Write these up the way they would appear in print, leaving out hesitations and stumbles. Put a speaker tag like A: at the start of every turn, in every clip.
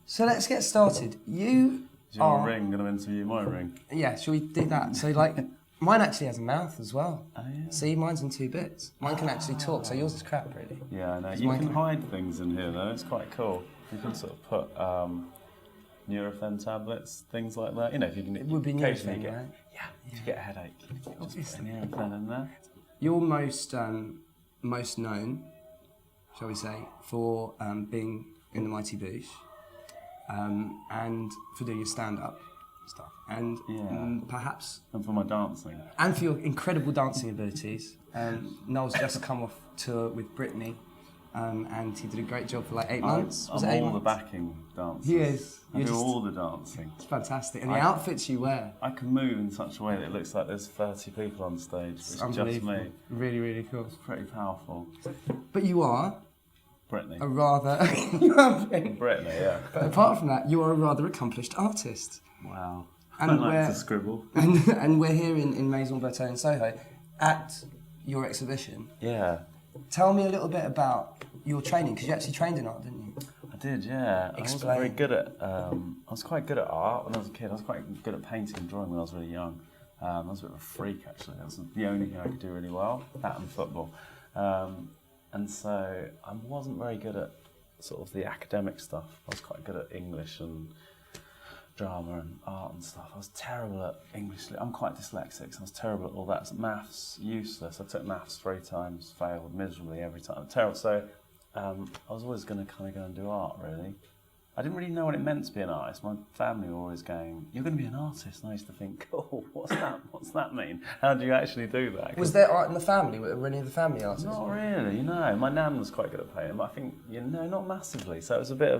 A: So let's get started. You
B: Is your ring going to interview my ring?
A: Yeah, shall we do that? So like, mine actually has a mouth as well.
B: Oh, yeah.
A: See, mine's in 2 bits. Mine can actually talk, so yours is crap, really.
B: Yeah, I know. You can hide things in here, though. It's quite cool. You can sort of put Nurofen tablets, things like that. You know, if you
A: It would be
B: occasionally
A: Nurofen, right?
B: Yeah, if you get a headache, you can just put Nurofen in there.
A: You're most known, shall we say, for being in the Mighty Boosh, and for doing your stand-up stuff, and perhaps...
B: And for my dancing.
A: And for your incredible dancing abilities. Noel's just come off tour with Brittany, and he did a great job for like 8 months.
B: I'm all the backing dancers.
A: He is.
B: I do all the dancing.
A: It's fantastic. And the outfits you wear.
B: I can move in such a way that it looks like there's 30 people on stage. It's just me.
A: Really, really cool.
B: It's pretty powerful.
A: But you are...
B: Brittany.
A: A rather...
B: Brittany, yeah.
A: But apart from that, you are a rather accomplished artist.
B: Wow.
A: And
B: I like to scribble.
A: And we're here in Maison Bertot in Soho at your exhibition.
B: Yeah.
A: Tell me a little bit about your training, because you actually trained in art, didn't you?
B: I did, yeah.
A: Explain.
B: I was quite good at art when I was a kid. I was quite good at painting and drawing when I was really young. I was a bit of a freak, actually. That was the only thing I could do really well, that and football. And so I wasn't very good at sort of the academic stuff. I was quite good at English and drama and art and stuff. I was terrible at English. I'm quite dyslexic, so I was terrible at all that. So maths, useless. I took maths 3 times, failed miserably every time. Terrible. So I was always going to kind of go and do art, really. I didn't really know what it meant to be an artist. My family were always going, "You're going to be an artist." And I used to think, "Cool, what's that? What's that mean? How do you actually do that?"
A: Was there art in the family? Were any of the family artists?
B: Not really, no. My nan was quite good at painting, but I think, not massively. So it was I was a bit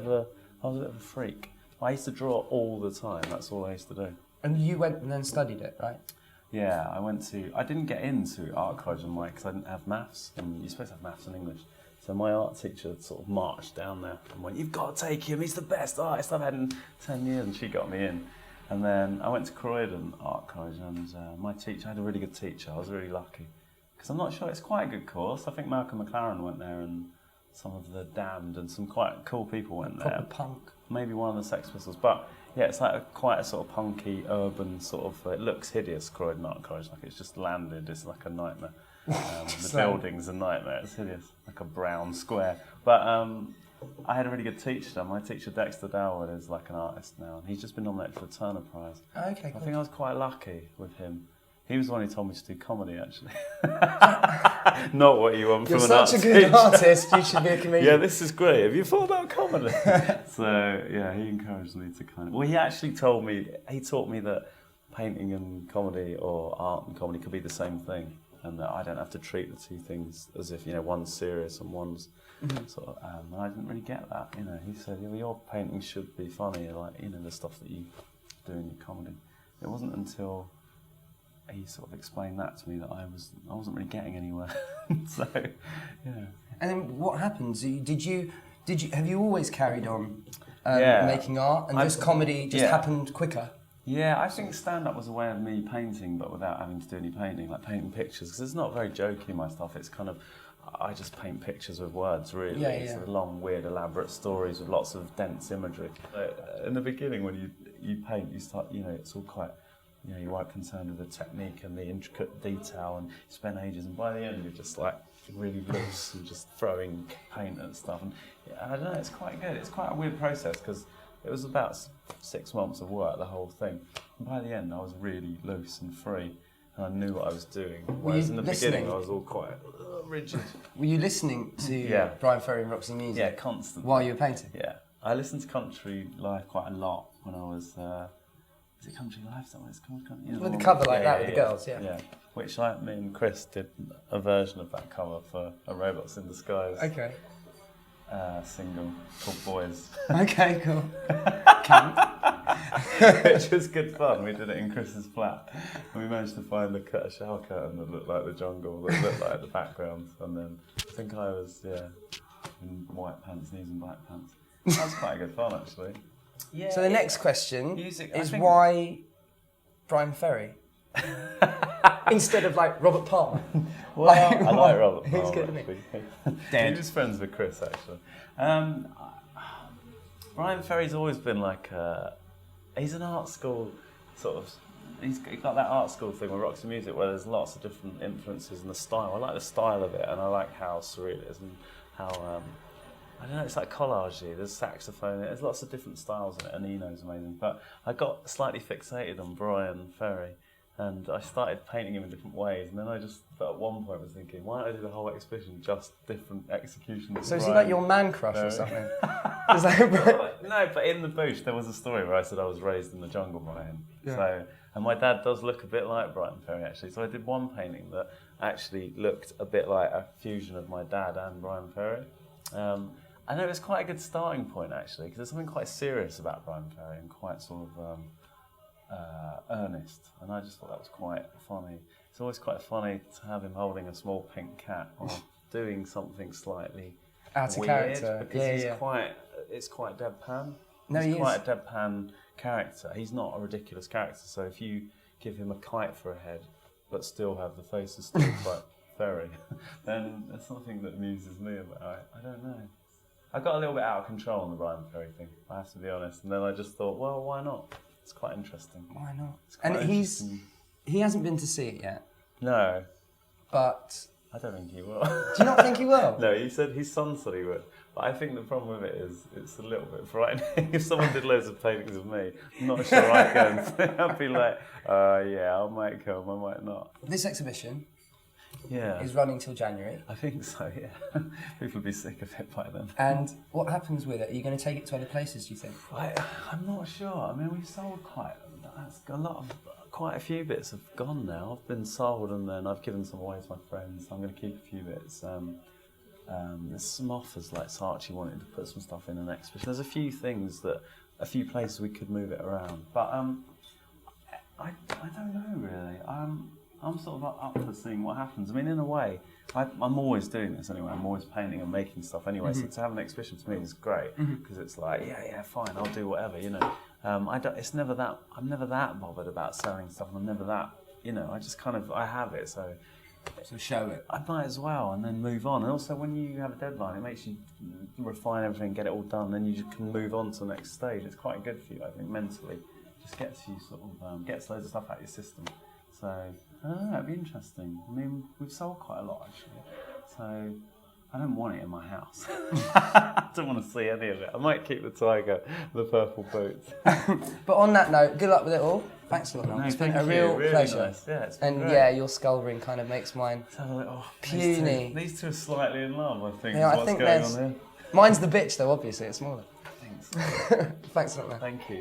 B: of a freak. I used to draw all the time. That's all I used to do.
A: And you went and then studied it, right?
B: Yeah, I didn't get into art college because I didn't have maths, and you're supposed to have maths and English. So my art teacher sort of marched down there and went, "You've got to take him, he's the best artist I've had in 10 years, and she got me in. And then I went to Croydon Art College, and my teacher, I had a really good teacher. I was really lucky. Because I'm not sure, it's quite a good course. I think Malcolm McLaren went there, and some of the Damned and some quite cool people went there.
A: Proper punk.
B: Maybe one of the Sex Pistols, but yeah, it's like quite a sort of punky, urban sort of, it looks hideous, Croydon Art College, like it's just landed, it's like a nightmare. The building's a nightmare, it's hideous, like a brown square. But I had a really good teacher. My teacher, Dexter Dalwood, is like an artist now, and he's just been nominated for the Turner Prize.
A: Okay, cool.
B: I think I was quite lucky with him. He was the one who told me to do comedy, actually. Not what you want
A: You're
B: from an art
A: such a good artist, you should be a comedian.
B: Yeah, this is great. Have you thought about comedy? So, yeah, he encouraged me to kind of... Well, he actually taught me that painting and comedy or art and comedy could be the same thing, and that I don't have to treat the two things as if, one's serious and one's sort of... and I didn't really get that, He said, your painting should be funny, like, the stuff that you do in your comedy. It wasn't until... he sort of explained that to me that I wasn't really getting anywhere. So, yeah.
A: And then what happened? Have you always carried on making art, and just comedy happened quicker?
B: Yeah, I think stand-up was a way of me painting, but without having to do any painting, like painting pictures, because it's not very jokey, my stuff. It's kind of, I just paint pictures with words, really.
A: Yeah.
B: It's long, weird, elaborate stories with lots of dense imagery. In the beginning, when you paint, you start, it's all quite... you weren't concerned with the technique and the intricate detail, and you spend ages, and by the end you're just like really loose and just throwing paint and stuff. And I don't know, it's quite good. It's quite a weird process because it was about 6 months of work, the whole thing. And by the end I was really loose and free, and I knew what I was doing. Whereas in the beginning I was all quite rigid. Were
A: you listening to Brian Ferry and Roxy Music?
B: Yeah, constantly.
A: While you were painting?
B: Yeah. I listened to country live quite a lot when I was... is it Country Life? Is that what it's called?
A: With a cover like that with the girls, yeah.
B: Yeah, which me and Chris did a version of that cover for a Robots in Disguise single called Boys.
A: Okay, cool.
B: Which was good fun. We did it in Chris's flat. And we managed to find a shower curtain that looked like the jungle, that looked like the background. And then I think I was, in white pants and he was in black pants. That was quite good fun, actually. Yeah,
A: so the next question is why Brian Ferry instead of like Robert Palmer?
B: Well, I like Robert Palmer.
A: He's good, isn't he?
B: He was friends with Chris, actually. Brian Ferry's always been like he's an art school sort of. He's got that art school thing with Roxy Music where there's lots of different influences and the style. I like the style of it, and I like how surreal it is and how I don't know. It's like collagey. There's saxophone. There's lots of different styles in it, and Eno's amazing. But I got slightly fixated on Brian Ferry, and I started painting him in different ways. And then I just, at one point, was thinking, why don't I do the whole exhibition just different executions?
A: So is he like your man crush or something? Is
B: No, but in the bush there was a story where I said I was raised in the jungle by him.
A: Yeah.
B: So, and my dad does look a bit like Brian Ferry actually. So I did one painting that actually looked a bit like a fusion of my dad and Brian Ferry. And it was quite a good starting point actually, because there's something quite serious about Brian Ferry and quite sort of earnest, and I just thought that was quite funny. It's always quite funny to have him holding a small pink cat or doing something slightly
A: out of
B: weird,
A: character.
B: because it's quite deadpan.
A: No,
B: he's
A: he
B: quite
A: is.
B: a deadpan character. He's not a ridiculous character. So if you give him a kite for a head, but still have the face is still quite Ferry, then there's something that amuses me about it. I don't know. I got a little bit out of control on the Brian Ferry thing, I have to be honest. And then I just thought, well, why not? It's quite interesting.
A: Why not?
B: Quite
A: And he hasn't been to see it yet.
B: No,
A: but
B: I don't think he will.
A: do you not think he will?
B: No, he said his son said he would. But I think the problem with it is it's a little bit frightening. If someone did loads of paintings of me, I'm not sure I'd go and say, I'd be like, yeah, I might come, I might not.
A: This exhibition
B: Yeah,
A: is running till January.
B: I think so, yeah. People would be sick of it by then.
A: And what happens with it? Are you going to take it to other places, do you think?
B: I'm not sure. I mean, we've sold quite a few bits have gone now. I've been sold and then I've given some away to my friends. I'm going to keep a few bits. There's some offers, like Saatchi wanted to put some stuff in an exhibition. There's a few things a few places we could move it around. But I don't know really. I'm sort of up for seeing what happens. I mean, in a way, I'm always doing this anyway. I'm always painting and making stuff anyway. So to have an exhibition to me is great because it's like, yeah, fine, I'll do whatever, you know. It's never that. I'm never that bothered about selling stuff. I'm never that, you know. I just kind of I have it, so
A: show it.
B: I might as well, and then move on. And also, when you have a deadline, it makes you refine everything, get it all done. Then you just can move on to the next stage. It's quite good for you, I think, mentally. Just gets you sort of gets loads of stuff out of your system. So I don't know, it'd be interesting. I mean, we've sold quite a lot actually. So I don't want it in my house. I don't want to see any of it. I might keep the tiger, the purple boots.
A: But on that note, good luck with it all. Thanks a lot, Noel.
B: No,
A: It's been
B: thank
A: a real
B: you. Really
A: pleasure.
B: nice. Yeah, it's been
A: And
B: great.
A: yeah, your skull ring kind of makes mine
B: Let's have a little
A: puny.
B: These two are slightly in love, I think.
A: Yeah,
B: Is
A: I
B: what's
A: think
B: going
A: there's.
B: on here.
A: Mine's the bitch, though. Obviously, it's smaller.
B: Thanks.
A: Thanks a lot, man.
B: Thank you.